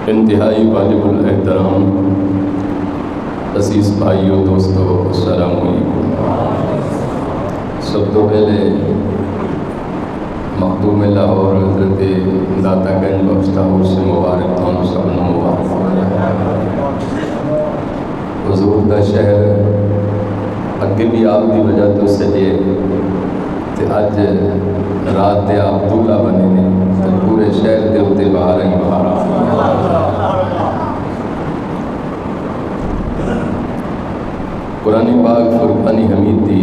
انتہائی واجب الاحترام عزیز بھائیوں دوستو السلام علیکم۔ سب تو پہلے مخدوم لاہور حضرت داتا گنج بخش لاہور سے مبارک تھانوں سب نو مبارک حضور دا شہر اگے بھی آپ دی وجہ تو سجے تے اج رات دے آپ دولہ بنے نے تے پورے شہر دے اتنے باہر ہی باہر قرآن پاک فرقان حمید دی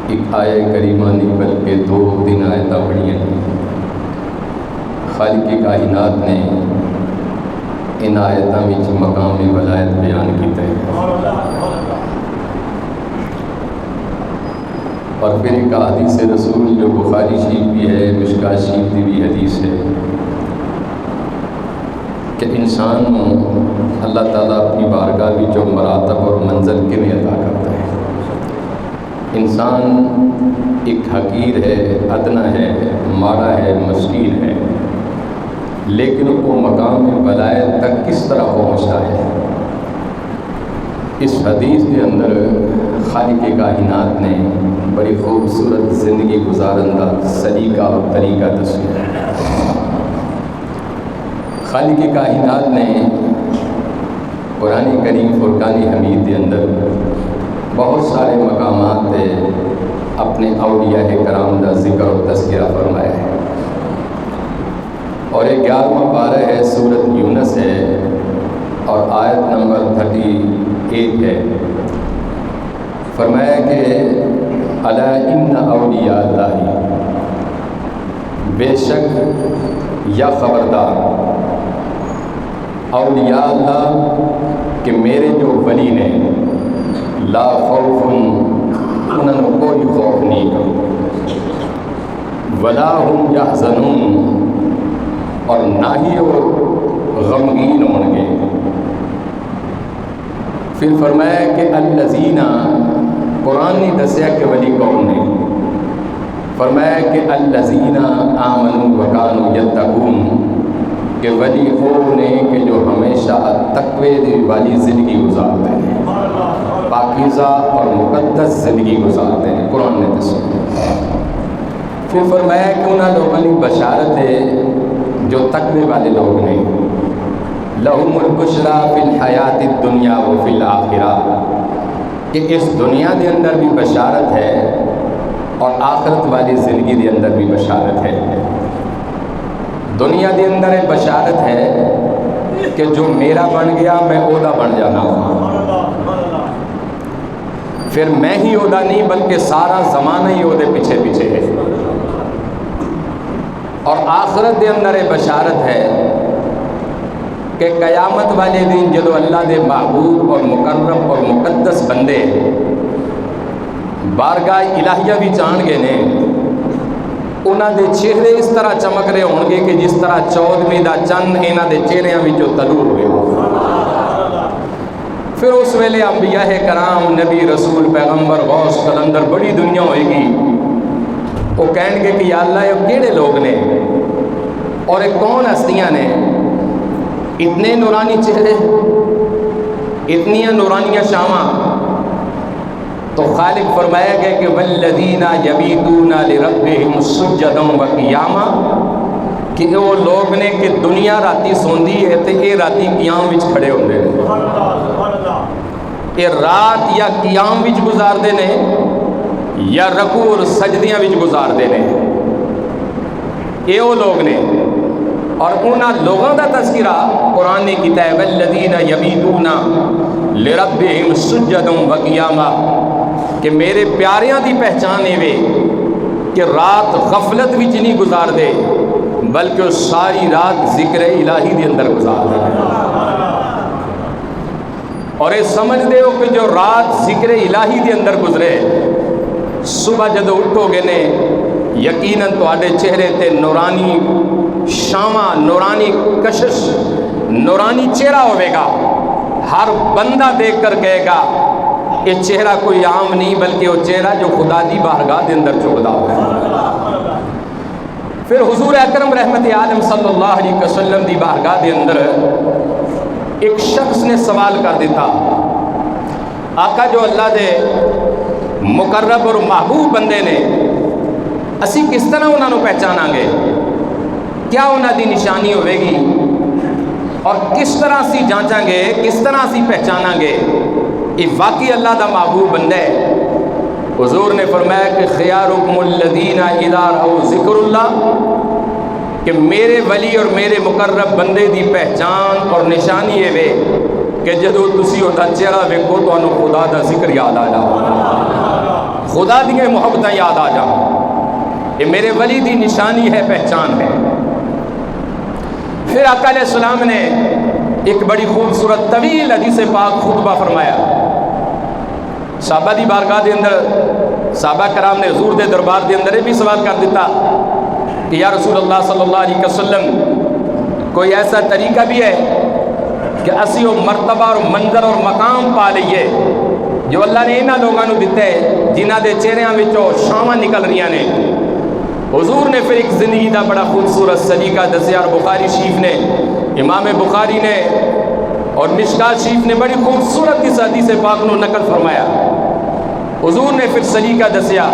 ایک آیہ کریمہ نہیں بلکہ 2-3 آیتیں پڑھی ہیں۔ خالق کائنات نے ان آیتوں میں مقام ولایت بیان کیتا ہے، اور پھر ایک حدیث رسول جو بخاری شریف بھی ہے، مشکوٰۃ شریف کی بھی حدیث ہے کہ انسان اللہ تعالیٰ اپنی بارگاہ بھی جو مراتب اور منزل کے میں عطا کرتا ہے۔ انسان ایک حقیر ہے، ادنا ہے، ماڑا ہے، مسکین ہے، لیکن وہ مقام ولایت تک کس طرح پہنچتا ہے؟ اس حدیث کے اندر خالق کائنات نے بڑی خوبصورت زندگی گزارن کا سلیقہ اور طریقہ دسیا ہے۔ خالق کائنات نے قرآن کریم فرقان حمید کے اندر بہت سارے مقامات پہ اپنے اولیاء کرام کا ذکر اور تذکرہ فرمایا ہے، اور 11واں پارہ ہے، سورۃ یونس ہے اور آیت نمبر 38 ہے۔ فرمایا کہ الا ان اولیاء اللہ، بے شک یا خبردار اولیاء اللہ کہ میرے جو ولی نے، لا خوف انہوں نے کوئی خوف نہیں ولا هم یحزنون، اور نہ ہی وہ غمگین ہوں گے۔ پھر فرمایا کہ الذین، قرآن نے دسیا کہ ولی کون نے، فرمایا کہ الذین آمنوا وکانوا یتقون، کہ ولی وہ نے کہ جو ہمیشہ تقوی والی زندگی گزارتے ہیں، پاکیزہ اور مقدس زندگی گزارتے ہیں، قرآن نے دسیا۔ پھر فرمایا کہ انہاں لوگوں کی بشارت ہے جو تقوی والے لوگ ہیں، لہم البشریٰ فی الحیات الدنیا و فی الآخرہ، کہ اس دنیا کے اندر بھی بشارت ہے اور آخرت والی زندگی کے اندر بھی بشارت ہے۔ دنیا کے اندر ایک بشارت ہے کہ جو میرا بن گیا میں اودا بن جانا ہوں، پھر میں ہی اودا نہیں بلکہ سارا زمانہ ہی اودے پیچھے پیچھے ہے۔ اور آخرت کے اندر ایک بشارت ہے کہ قیامت والے دن جدو اللہ دے محبوب اور مقرب اور مقدس بندے بارگاہ الہیہ بھی جان گئے نے، انہاں دے چہرے اس طرح چمک رہے ہوں گے کہ جس طرح 14ویں دا چند انہاں دے چہریاں وچوں طلوع ہوئے ہو۔ پھر اس ویلے انبیاء کرام، نبی، رسول، پیغمبر، غوث، قلندر، بڑی دنیا ہوئے گی، وہ کہیں گے کہ یا اللہ یہ کیڑے لوگ نے اور یہ کون ہستیاں نے، اتنے نورانی چہرے، اتنی نورانیاں شاماں۔ تو خالق فرمایا گیا کہ والذین یبیتون لربہم سجدا وقیاما، کہ وہ لوگ نے کہ دنیا راتی سوندی ہے تے یہ راتی قیام وچ کھڑے ہوندے نے، یہ رات یا قیام وچ گزاردے نے یا رکوع اور سجدیاں وچ گزاردے نے، یہ وہ لوگ نے۔ اور انہاں لوگوں دا تذکرہ قرآن نے کیتا ہے، والذین یبیتون لربہم سجدا وقیاما، کہ میرے پیاریاں دی پہچان ہے کہ رات غفلت وچ نہیں گزار دے بلکہ وہ ساری رات ذکر الہی دے اندر گزار دے، اور یہ سمجھ دے ہو کہ جو رات ذکر الہی دے اندر گزرے، صبح جدو اٹھو گے نے یقیناً تواڈے چہرے تے نورانی شاماں، نورانی کشش، نورانی چہرہ ہوئے گا۔ ہر بندہ دیکھ کر کہے گا یہ چہرہ کوئی عام نہیں بلکہ وہ چہرہ جو خدا دی بارگاہ دے اندر چکدا ہے۔ پھر حضور اکرم رحمت عالم صلی اللہ علیہ وسلم دی بارگاہ دے اندر ایک شخص نے سوال کر دیتا، آقا جو اللہ دے مقرب اور محبوب بندے نے، اسی کس طرح انہوں نے پہچانا گے؟ کیا انہوں دی نشانی ہوئے گی اور کس طرح سی جانچاں گے، کس طرح سی پہچانا گے یہ واقعی اللہ دا محبوب بندہ ہے؟ حضور نے فرمایا کہ خیارکم الذین اذا رأوا ذکر اللہ، کہ میرے ولی اور میرے مقرب بندے دی پہچان اور نشانی ہے وے کہ جدو تسی ہوتا چہرہ ویکھو تو انہوں خدا دا ذکر یاد آ جاؤ، خدا دی محبت یاد آ جاؤ، یہ میرے ولی دی نشانی ہے، پہچان ہے۔ پھر آقا علیہ السلام نے ایک بڑی خوبصورت طویل حدیث پاک خطبہ فرمایا، صحابہ دی بارگاہ دے اندر صحابہ کرام نے حضور دے دربار دے اندر بھی سوال کر دیتا کہ یا رسول اللہ صلی اللہ علیہ وسلم کوئی ایسا طریقہ بھی ہے کہ اسی وہ مرتبہ اور منظر اور مقام پا لئیے جو اللہ نے انہاں لوگوں نے دیتے جنہاں دے چہریاں وچوں شاواں نکل رہی نے؟ حضور نے پھر ایک زندگی دا بڑا خوبصورت سلیقہ دسیا، اور بخاری شریف نے، امام بخاری نے اور مشکات شریف نے بڑی خوبصورت اس حدیث پاک نو نقل فرمایا۔ حضور نے پھر سلیقہ دسیا،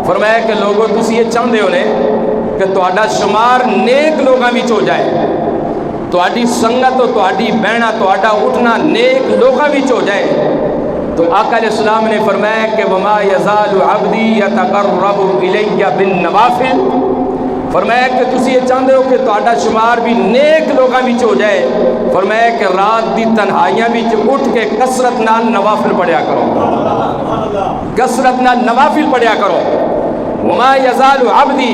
فرمایا کہ لوگوں تسی یہ چاہتے ہو نے کہ تہاڈا شمار نیک لوگاں وچ ہو جائے، تہاڈی سنگت و تہاڈی بہنا تہاڈا اٹھنا نیک لوگاں وچ ہو جائے۔ تو آقا علیہ السلام نے فرمایا کہ وما یزال عبدی یتقرب الی بالنوافل، فرمایا کہ تسی یہ چاہتے ہو کہ تہاڈا شمار بھی نیک لوگاں وچ ہو جائے، فرمایا کہ رات دی تنہائیاں وچ اٹھ کے کثرت نال نوافل پڑھیا کرو، کثرت نال نوافل پڑھیا کرو۔ وما یزال عبدی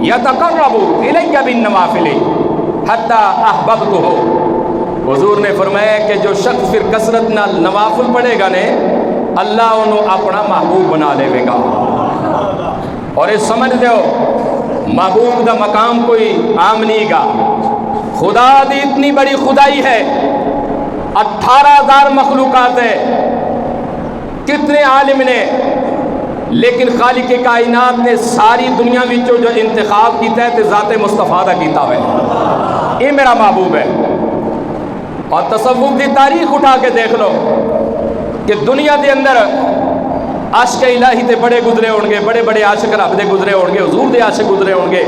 یتقرب الی بالنوافل حتی احببتہ، حضور نے فرمایا کہ جو شخص پھر کثرت نال نوافل پڑھے گا نے، اللہ انہوں اپنا محبوب بنا لے گا۔ اور یہ سمجھ دیو محبوب دا مقام کوئی عام نہیں گا، خدا دی اتنی بڑی خدائی ہے، 18,000 مخلوقات ہے، کتنے عالم نے، لیکن خالق کائنات نے ساری دنیا وچوں جو انتخاب کیتا ہے تے ذات مصطفیٰ دا کیتا ہے، یہ میرا محبوب ہے۔ اور تصوف دی تاریخ اٹھا کے دیکھ لو کہ دنیا دے اندر عاشق الہی تے بڑے گزرے ہونگے، بڑے بڑے عاشق رب دے گزرے ہونگے، حضور دے عاشق گزرے ہونگے،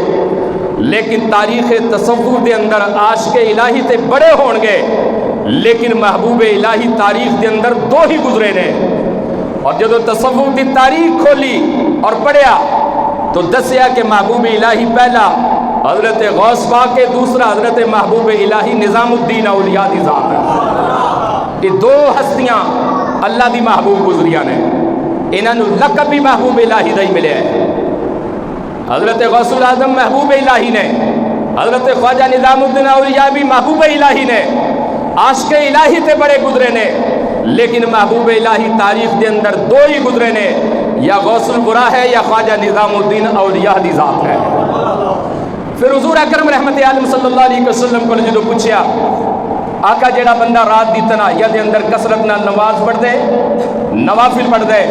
لیکن تاریخ تصوف دے اندر عاشق الہی تے بڑے ہونگے، لیکن محبوب الہی تاریخ دے اندر 2 ہی گزرے نے۔ اور جب تصوف دی تاریخ کھولی اور پڑھیا تو دسیا کہ محبوب الہی پہلا حضرت غوث پاک کے، دوسرا حضرت محبوب الہی نظام الدین اولیاء دی ذات ہے۔ یہ 2 ہستیاں اللہ دی محبوب گزریاں نے، انہاں نوں لقب بھی محبوب الہی دا ہی ملے ہے۔ حضرت غوث الاعظم محبوب الہی نے، حضرت خواجہ نظام الدین اولیاء بھی محبوب الہی نے، عاشق الہی تے بڑے گزرے نے، لیکن محبوب الہی تاریخ دے اندر 2 ہی گزرے نے، یا غوث البرا ہے یا خواجہ نظام الدین اولیاء دی ذات ہے۔ پھر حضور اکرم رحمت عالم صلی اللہ علیہ وسلم کو جدو پوچھیا، آقا جیڑا بندہ رات دی تنہائیاں دے اندر کثرت نال نماز پڑھ دے، نوافل پڑھ دے،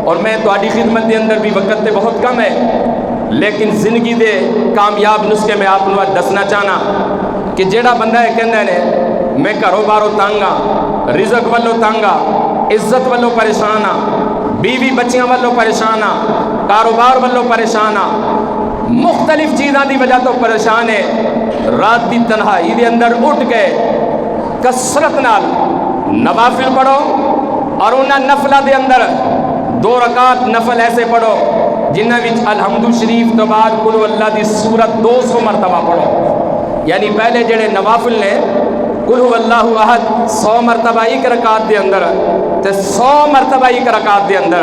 اور میں تہاڈی خدمت دے اندر بھی وقت تے بہت کم ہے، لیکن زندگی دے کامیاب نسخے میں آپ نوں دسنا چاہنا کہ جیڑا بندہ ہے کہندا ہے میں گھروں باروں تنگ ہاں، رزق والوں تنگ ہاں، عزت والوں پریشان ہاں، بیوی بچیاں والوں پریشان ہاں، کاروبار والوں پریشان ہاں، مختلف چیزاں دی وجہ تو پریشان ہے، رات دی تنہائی دے اندر اٹھ کے کثرت نال نوافل پڑھو، اور انہاں نفلہ دے اندر 2 رکعت نفل ایسے پڑھو جنہاں وچ الحمد شریف تو بعد قل اللہ دی سورت 200 مرتبہ پڑھو۔ یعنی پہلے جڑے نوافل نے قل اللہ احد 100 مرتبہ ایک رکعت دے اندر، تے 100 مرتبہ ایک رکعت دے اندر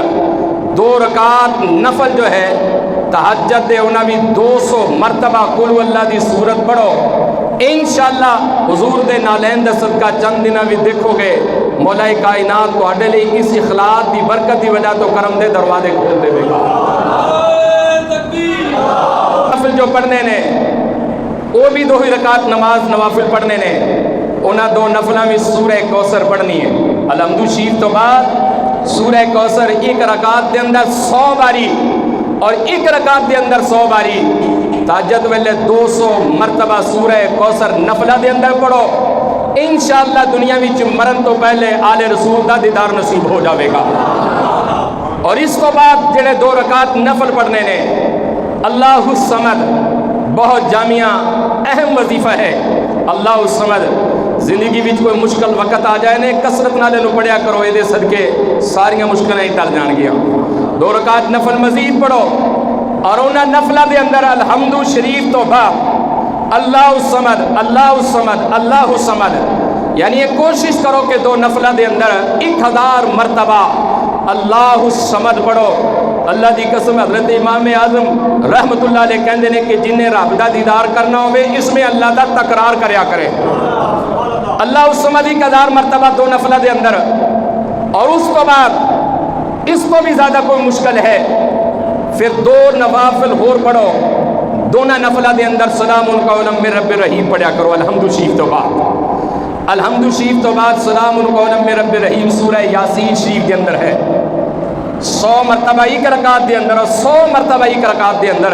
2 رکعت نفل جو ہے تہجد دے انہاں بھی 200 مرتبہ قل اللہ دی سورت پڑھو، انشاءاللہ حضور دے نالین دے صدقہ چند دنوں بھی دیکھو گے مولا کائنات تواڈے لئی اس اخلاص دی برکت دی وجہ تو کرم دے دروازے کھول دے گا۔ نفل جو پڑھنے نے وہ بھی 2 ہی رکعت نماز نوافل پڑھنے نے، انہاں 2 نفلاں میں سورہ کوثر پڑھنی ہے، الحمد شریف تو بعد سورہ کوثر ایک رکعت دے اندر 100 باری اور ایک رکعت دے اندر 100 باری تہجد ویلے 200 مرتبہ سورہ کوثر نفلہ دے اندر پڑھو، انشاءاللہ دنیا وچ مرن تو پہلے آل رسول دا دیدار نصیب ہو جاوے گا۔ اور اس تو بعد جڑے 2 رکعت نفل پڑھنے نے، اللہ الصمد بہت جامعہ اہم وظیفہ ہے۔ اللہ الصمد زندگی وچ کوئی مشکل وقت آ جائے نے کثرت نال اینو پڑھیا کرو، یہ صدقے ساریاں مشکلاں ہی ٹل جان گیا۔ 2 رکعت نفل مزید پڑھو، اور انہاں نفلہ دے اندر الحمد شریف تو بعد اللہ الصمد اللہ الصمد اللہ الصمد، یعنی یہ کوشش کرو کہ 2 نفلہ دے اندر 1000 مرتبہ اللہ الصمد پڑھو۔ اللہ دی قسم حضرت امام اعظم رحمت اللہ علیہ کہندے نے کہ جنہیں رب دا دیدار کرنا ہوئے اس میں اللہ دا تکرار کریا کرے۔ اللہ الصمد 1000 مرتبہ 2 نفلہ دے اندر، اور اس تو بعد اس کو بھی زیادہ کوئی مشکل ہے پھر 2 نوافل اور پڑھو۔ دونوں نفلہ دے اندر سلام قولا من رب الرحیم پڑھیا کرو الحمد شریف تو بعد۔ الحمد شریف تو بعد سلام قولا من رب الرحیم سورہ یاسین شریف کے اندر ہے۔ 100 مرتبہ ایک رکعت دے اندر اور 100 مرتبہ ایک رکعت دے اندر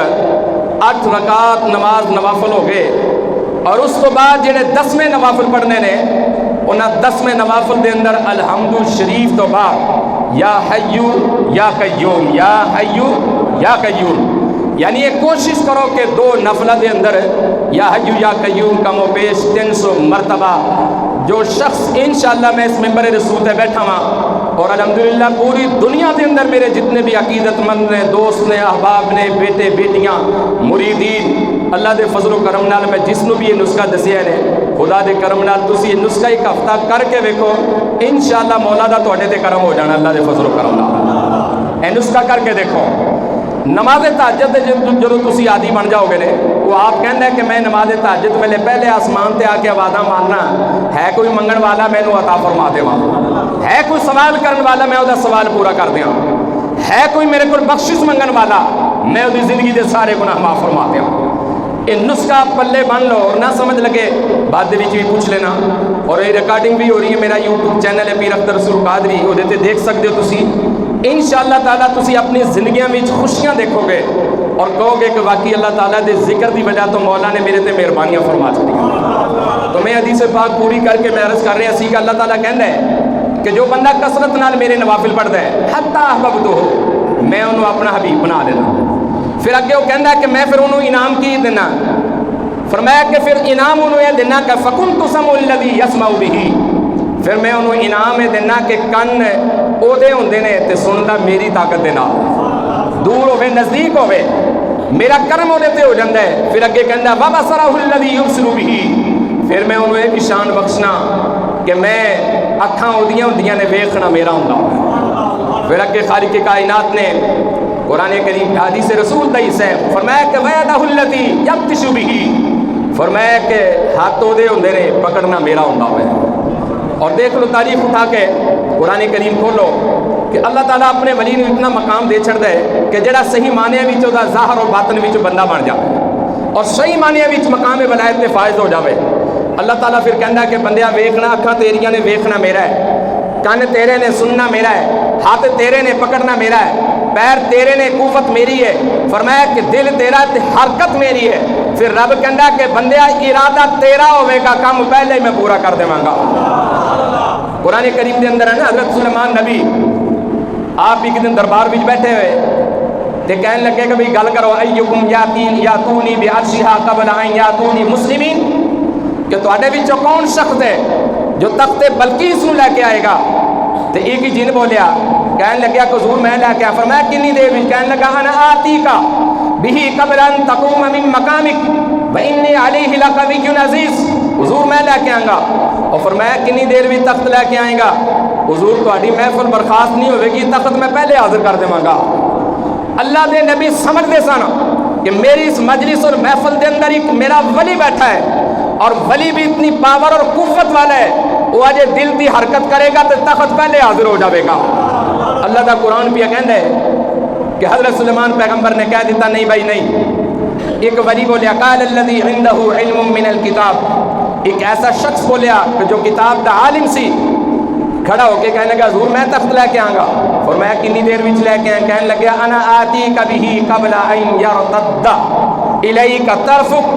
8 رکعت نماز نوافل ہو گئے۔ اور اس تو بعد جڑے 10ویں نوافل پڑھنے نے انہاں 10ویں نوافل دے اندر الحمد شریف تو بعد یا حیو یا قیوم یا حیو یا قیوم، یعنی یہ کوشش کرو کہ 2 نفلہ دے اندر یا حیو یا قیوم کم و بیش 300 مرتبہ۔ جو شخص انشاءاللہ میں اس ممبر رسول تے بیٹھا ہاں، اور الحمدللہ پوری دنیا دے اندر میرے جتنے بھی عقیدت مند نے، دوست نے، احباب نے، بیٹے بیٹیاں، مریدین، اللہ دے فضل و کرم نال میں جس نو بھی یہ نسخہ دسیا ہے خدا دے کرم نال تسی یہ نسخہ ایک ہفتہ کر کے ویکھو، انشاءاللہ مولا دا تواڈے تے کرم ہو جانا اللہ دے فضل و کرم نال۔ اے نسخہ کر کے دیکھو۔ نماز تہجد جدوں تسی عادی بن جاؤ گے نے، وہ آپ کہندا ہے کہ میں نماز تہجد ویلے پہلے آسمان تے آ کے آوازاں مارنا ہے، کوئی منگن والا مینوں عطا فرما دیواں، ہے کوئی سوال کرن والا میں وہ سوال پورا کر دیاں، ہے کوئی میرے کو بخشش منگن والا میں وہ زندگی دے سارے گناہ معاف فرما دیاں۔ یہ نسخہ پلے بن لو، نہ سمجھ لگے بعد دے وچ بھی پوچھ لینا۔ اور یہ ریکارڈنگ بھی ہو رہی ہے، میرا یوٹیوب چینل ہے پیر اختر رسول قادری، وہ دیکھ سکتے ہو تسی۔ انشاءاللہ تعالیٰ تسی اپنی زندگیاں میں خوشیاں دیکھو گے اور کہو گے کہ واقعی اللہ تعالیٰ دے ذکر دی وجہ تو مولا نے میرے تے مہربانیاں فرما چکی۔ تو میں حدیث پاک پوری کر کے میں عرض کر رہا سی کہ اللہ تعالیٰ کہندا ہے کہ جو بندہ کثرت نال میرے نوافل پڑھدا ہے حتی احببتہ میں انہوں اپنا حبیب بنا لینا۔ پھر اگے وہ کہندا ہے کہ میں پھر انہوں انعام کی دینا، فرمایا کہ پھر انعام انہوں یہ دینا کہ فَكُنْتُ سَمْعُ الَّذِي يَسْمَعُ بِهِ، پھر میں انہوں انعام یہ دینا کہ کن او دے ہوندے نے تے سندا میری طاقت دے نال، دور ہوے نزدیک ہوے میرا کرم وہ تے ہو جاندا ہے۔ پھر اگے کہندا وَبَصَرَهُ الَّذِي يُبْصِرُ بِهِ، پھر میں انہوں یہ بھی شان بخشنا کہ میں اکھاں اودیاں ہوندیاں نے ویکھنا میرا ہوندا۔ پھر اگے خالق کائنات نے قرآن کریم حدیث رسول دا حصہ ہے، فرمایا کہ وَيَدَهُ الَّتِي يَبْطِشُ بِهِ، فرمایا کہ ہاتھ دے ہوندے نے پکڑنا میرا ہوندا ہے۔ اور دیکھ لو تاریخ اٹھا کے قرآن کریم کھولو کہ اللہ تعالیٰ اپنے ولی نے اتنا مقام دے چھڑ دے کہ جڑا صحیح معنی وچ دا ظاہر اور باطن وچ بندہ بن جائے اور صحیح معنی وچ مقام ولایت تے فائز ہو جاوے۔ اللہ تعالیٰ پھر کہندا کہ بندیا ویکھنا اکھاں تیریاں نے ویکھنا میرا ہے، کان تیرے نے سننا میرا ہے، ہاتھ تیرے نے پکڑنا میرا ہے، پیر تیرے نے قوت میری ہے، فرمایا کہ دل تیرا تے حرکت میری ہے۔ پھر رب کہندا کہ بندیا ارادہ تیرا ہوے گا، کام پہلے ہی میں پورا کر دیواں گا۔ قرآن کریم دے اندر ہے نا حضرت سلیمان نبی آپ ایک دن دربار وچ بیٹھے ہوئے تے کہنے لگے کہ بھئی گل کرو ایکم یاتونی بعرشھا قبل ان یاتونی مسلمین، کہ تواڈے وچوں کون شخص ہے جو تخت بلقیس نو لے کے آئے گا؟ تے ایک ہی جن بولیا، کہنے لگا کہ حضور میں لے کے آیا۔ فرمایا کتنی دیر وچ؟ کہنے لگا انا آتی کا بہ قبل ان تقوم من مقامک وانی علیہ لقوی عزیز، حضور میں لے کے آؤں گا۔ اور فرمایا کتنی دیر بھی تخت لے کے آئیں گا؟ حضور تہاڈی محفل برخاست نہیں ہوئے گی، تخت میں پہلے حاضر کر دیواں گا۔ اللہ دے نبی سمجھدے سن کہ میری اس مجلس اور محفل دے اندر ایک میرا ولی بیٹھا ہے، اور ولی بھی اتنی پاور اور قوت والا ہے، وہ اجے دل دی حرکت کرے گا تو تخت پہلے حاضر ہو جاوے گا۔ اللہ دا قرآن بھی کہندا ہے کہ حضرت سلیمان پیغمبر نے کہہ دیتا نہیں بھائی نہیں، ایک ولی بولیا قال الذی عنده علم من الکتاب، ایک ایسا شخص بولیا کہ جو کتاب دا عالم سی، کھڑا ہو کے کہنے لگا حضور میں تخت لے کے آؤں گا. فرمایا کتنی دیر وچ لے کے آئے؟ کہنے لگا انا آتیک بہ قبل ان یرتد الیک طرفک.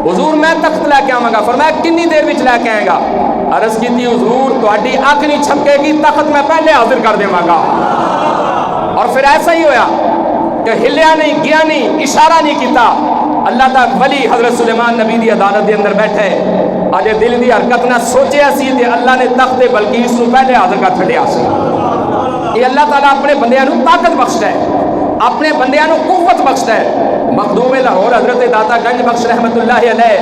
حضور میں تخت لے کے آواں گا. فرمایا کتنی دیر وچ لے کے آئے گا؟ عرض کی تھی حضور تہاڈی اکھ نہیں چھپکے گی تخت میں پہلے حاضر کر دیواں گا. اور پھر ایسا ہی ہویا کہ ہلیا نہیں گیا نہیں اشارہ نہیں کیتا. اللہ دا ولی حضرت سلیمان نبی دی عدالت دے اندر بیٹھے اجے دل دی حرکت نہ سوچیا سی تے اللہ نے تخت بلقیس نو پہلے حاضر کر چھڈیا سی. یہ اللہ تعالیٰ اپنے بندیاں نو طاقت بخشدا ہے, اپنے بندیاں نو قوت بخشدا ہے. مخدوم لاہور حضرت داتا گنج بخش رحمت اللہ علیہ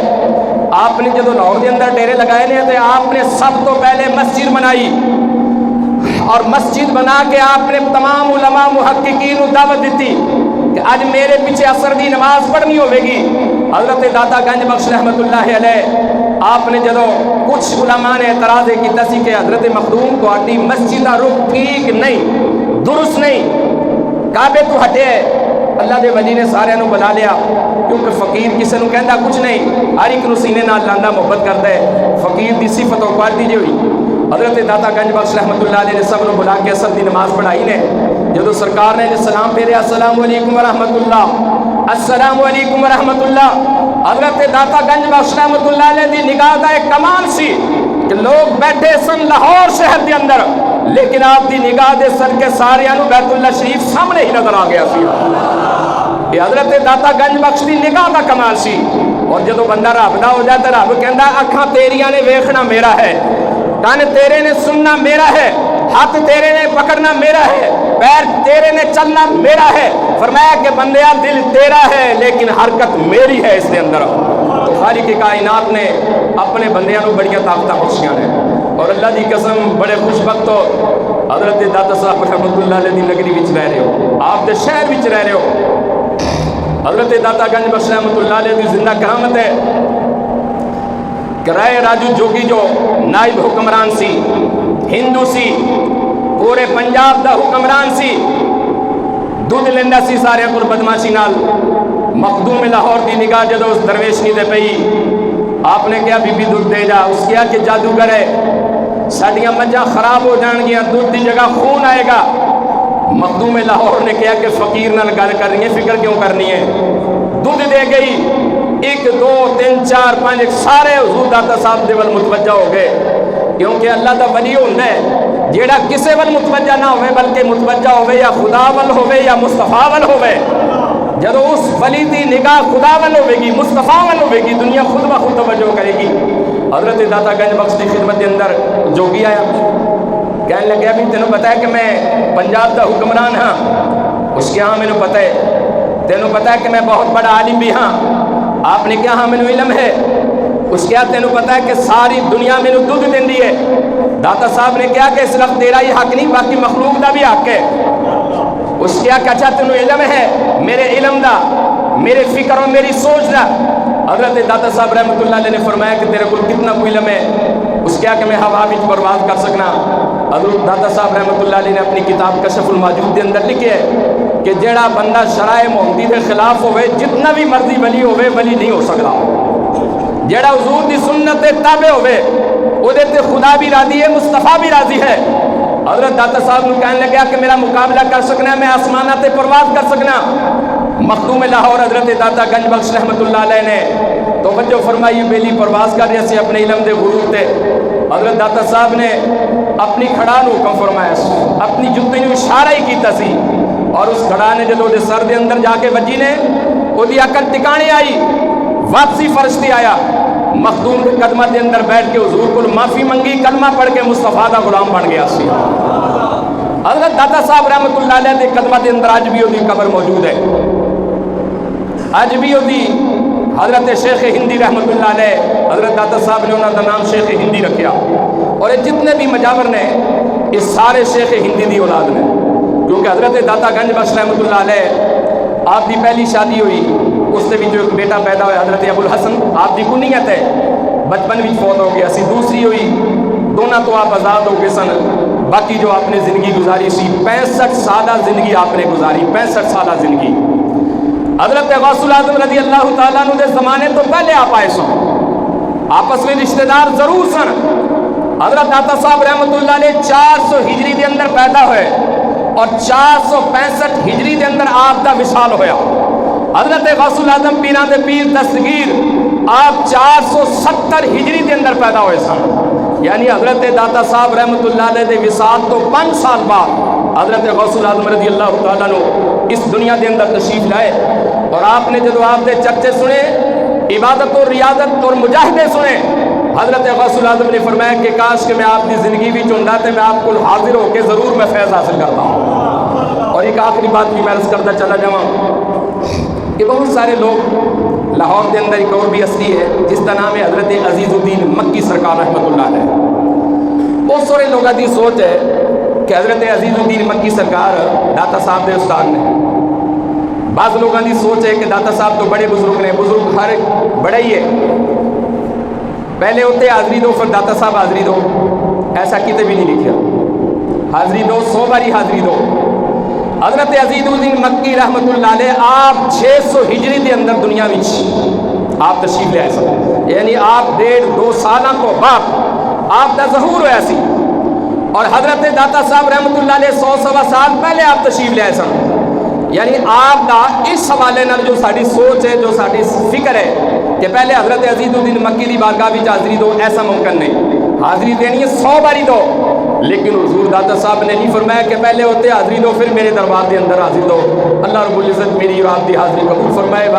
آپ نے جدو لاہور دے اندر ڈیرے لگائے نے تے آپ نے سب تو پہلے مسجد بنائی اور مسجد بنا کے آپ نے تمام علماء محققین کو دعوت دیتی کہ آج میرے پیچھے عصر دی نماز پڑھنی ہوے گی. حضرت داتا گنج بخش رحمت اللہ علیہ آپ نے جدو کچھ علماء نے اعتراض کیتا سی کہ حضرت مخدوم تہاڈی مسجد دا رخ ٹھیک نہیں درست نہیں کعبے تو ہٹے. اللہ دے ولی نے سارے نو بلا لیا کیونکہ فقیر کسی نو کہندا کچھ نہیں, ہر ایک نو سینے نال لاندا محبت کردا ہے. فقیر دی صفت و کوالٹی جو ہوئی حضرت داتا گنج بخش رحمت اللہ علیہ نے سب نو بلا کے عصر دی نماز پڑھائی نے. جدو سرکار نے سلام پھیریا السلام علیکم ورحمت اللہ السلام علیکم ورحمت اللہ, حضرت داتا گنج بخش رحمت اللہ علیہ دی نگاہ دا ایک کمال سی کہ لوگ بیٹھے سن لاہور شہر دے اندر لیکن آپ دی نگاہ دے سر کے سارے نو بیت اللہ شریف سامنے ہی نظر آ گیا سی. یہ حضرت داتا گنج بخش دی نگاہ دا کمال سی. اور جدو بندہ رب دا ہو جائے تو رب کہندا اکھاں تیریاں نے ویکھنا میرا ہے, کان تیرے نے سننا میرا ہے, ہاتھ تیرے نے پکڑنا میرا ہے, پیر تیرے نے چلنا میرا ہے. فرمایا کہ بندیا دل تیرا ہے لیکن حرکت میری ہے اس کے اندر. تو خالق کائنات نے اپنے بندیاں نو بڑیاں طاقتاں بخشیاں نے. اور اللہ دی قسم بڑے خوش وقت ہو حضرت داتا صاحب رحمت اللہ علیہ دی نگری وچ رہ رہے ہو, آپ دے شہر وچ رہ رہے ہو. حضرت داتا گنج بخش رحمت اللہ علیہ دی زندہ کرامت ہے کہ رائے راجو جوگی جو نائب حکمران سی ہندو سی پورے پنجاب دا حکمران سی دودھ لیندا سی سارے کو بدماشی نال. مخدوم لاہور دی نگاہ جدو اس درویشنی دے پئی آپ نے کہا بی بی دودھ دے جا. اس کیا کہ جادوگر ہے ساڈیاں مجھاں خراب ہو جان گیاں دودھ دی جگہ خون آئے گا. مخدوم لاہور نے کہا کہ فقیر نال گل کرنی ہے فکر کیوں کرنی ہے. دودھ دے گئی 1 2 3 4 5 سارے حضور داتا صاحب دے ول متوجہ ہو گئے کیونکہ اللہ دا ولی ہوندا ہے جیڑا کسے ول متوجہ نہ ہوئے بلکہ متوجہ ہوئے یا خدا ول ہوئے یا مصطفیٰ ول ہوئے. جدو اس ولی دی نگاہ خدا ول ہوئے گی مصطفیٰ ول ہوئے گی دنیا خود بخود توجہ کرے گی. حضرت داتا گنج بخش دی خدمت کے اندر جوگی آیا کہنے لگے ابھی تینوں پتہ ہے کہ میں پنجاب دا حکمران ہاں. اس کے ہاں میں نے پتہ ہے تینوں پتہ ہے کہ میں بہت بڑا عالم بھی ہاں. آپ نے کیا ہاں میں نے علم ہے. اس کے ہاں تینوں پتہ ہے کہ ساری دنیا میں نے دودھ دیندی ہے. داتا صاحب نے کیا کہ اس وقت تیرا ہی حق نہیں باقی مخلوق دا بھی حق ہے. اس کے ہاں کہا تینوں علم ہے میرے علم دا میرے فکر اور میری سوچ دا. حضرت داتا صاحب رحمت اللہ علیہ نے فرمایا کہ تیرے کو کتنا کوئی علم ہے. اس کیا کہ میں ہوا وچ پرواز کر سکنا. حضرت داتا صاحب رحمت اللہ علیہ نے اپنی کتاب کشف الماجود کے اندر لکھے ہے کہ جیڑا بندہ شرائع محمدی کے خلاف ہوئے جتنا بھی مرضی ولی ہوئے ولی نہیں ہو سکتا. جیڑا حضور دی سنت تے تابع ہوئے او دے تے خدا بھی راضی ہے مصطفیٰ بھی راضی ہے. حضرت داتا صاحب نے کہنے لگا کہ میرا مقابلہ کر سکنا میں آسمانہ تے پرواز کر سکنا. مخدوم لاہور حضرت داتا گنج بخش رحمت اللہ علیہ نے توجہ فرمائی بیلی پرواز کر رہے سے اپنے علم دے غرور تے. حضرت داتا صاحب نے اپنی کھڑا نو حکم فرمایا اپنی جُتی نو اشارہ ہی کیتا سی اور اس کھڑا نے جدو دے سر دے اندر جا کے وجی نے او دی اکل ٹکانے آئی واپسی فرشتے آیا مخدوم کے قدمہ دے اندر بیٹھ کے حضور کو معافی منگی کلمہ پڑھ کے مصطفیٰ دا غلام بن گیا سی. حضرت داتا صاحب رحمت اللہ علیہ دے قدمہ دے اندر آج بھی وہ دی قبر موجود ہے. آج بھی وہ دی حضرت شیخ ہندی رحمت اللہ علیہ حضرت داتا صاحب نے انہوں کا نام شیخ ہندی رکھیا اور یہ جتنے بھی مجاور نے اس سارے شیخ ہندی دی اولاد نے کیونکہ حضرت داتا گنج بخش رحمت اللہ علیہ آپ دی پہلی شادی ہوئی اس سے بھی جو ایک بیٹا پیدا ہوا حضرت ابو الحسن آپ دی کنیت ہے بچپن بھی فوت ہو گیا سی. دوسری ہوئی دونوں تو آپ آزاد ہو گئے سن. باقی جو آپ نے زندگی گزاری سی 65 سالہ زندگی آپ نے گزاری 65 سالہ زندگی. حضرت غوث العظم رضی اللہ تعالیٰ عنہ دے زمانے تو پہلے آپ آئے سن آپس میں رشتہ دار ضرور سن حضرت داتا صاحب رحمتullah علیہ 400 ہجری دے اندر پیدا ہوئے اور 465 ہجری دے اندر آپ دا وصال ہویا۔ حضرت غوث العظم پیران دے پیر دستگیر آپ 470 ہجری دے اندر پیدا ہوئے سن، یعنی حضرت داتا صاحب رحمتullah علیہ دے وصال تو 5 سال بعد حضرت غوث العظم رضی اللہ تعالیٰ عنہ اس دنیا دے اندر تشریف لائے۔ اور آپ نے جدو آپ دے چرچے سنے، عبادت اور ریاضت اور مجاہدے سنے، حضرت غوث العظم نے فرمایا کہ کاش کہ میں آپ کی زندگی بھی چنتا تھے، میں آپ کو حاضر ہو کے ضرور میں فیض حاصل کرتا ہوں۔ اور ایک آخری بات بھی میں عرض کرتا چلا جاؤں کہ بہت سارے لوگ لاہور کے اندر ایک اور بھی ہستی ہے جس کا نام ہے حضرت عزیز الدین مکی سرکار رحمتullah علیہ۔ بہت سارے لوگوں کی سوچ ہے کہ حضرت عزیز الدین مکی سرکار داتا صاحب کے استاد نے، بعض لوگوں کی سوچ ہے کہ داتا صاحب تو بڑے بزرگ نے، بزرگ ہر بڑا ہی ہے، پہلے ہوتے حاضری دو پھر داتا صاحب حاضری دو، ایسا کتے بھی نہیں لکھا، حاضری دو 100 باری حاضری دو۔ حضرت عزیز الدین مکی رحمتullah علیہ آپ 600 ہجری دے اندر دنیا وچ آپ تشریف لے آئے سن، یعنی آپ 1.5-2 سالوں کو بعد آپ دا ظہور ہویا سی، اور حضرت داتا صاحب رحمتullah علیہ 100-125 سال پہلے آپ تشریف لے آئے سن۔ یعنی آپ دا اس حوالے نال جو ساری سوچ ہے، جو ساری فکر ہے کہ پہلے حضرت عزیز الدین مکی دی بارگاہ وچ حاضری دو، ایسا ممکن نہیں، حاضری دینی ہے 100 باری دو، لیکن حضور داتا صاحب نے نہیں فرمایا کہ پہلے ہوتے حاضری دو پھر میرے دربار کے اندر حاضری دو۔ اللہ رب العزت میری اور آپ کی حاضری قبول فرمائے۔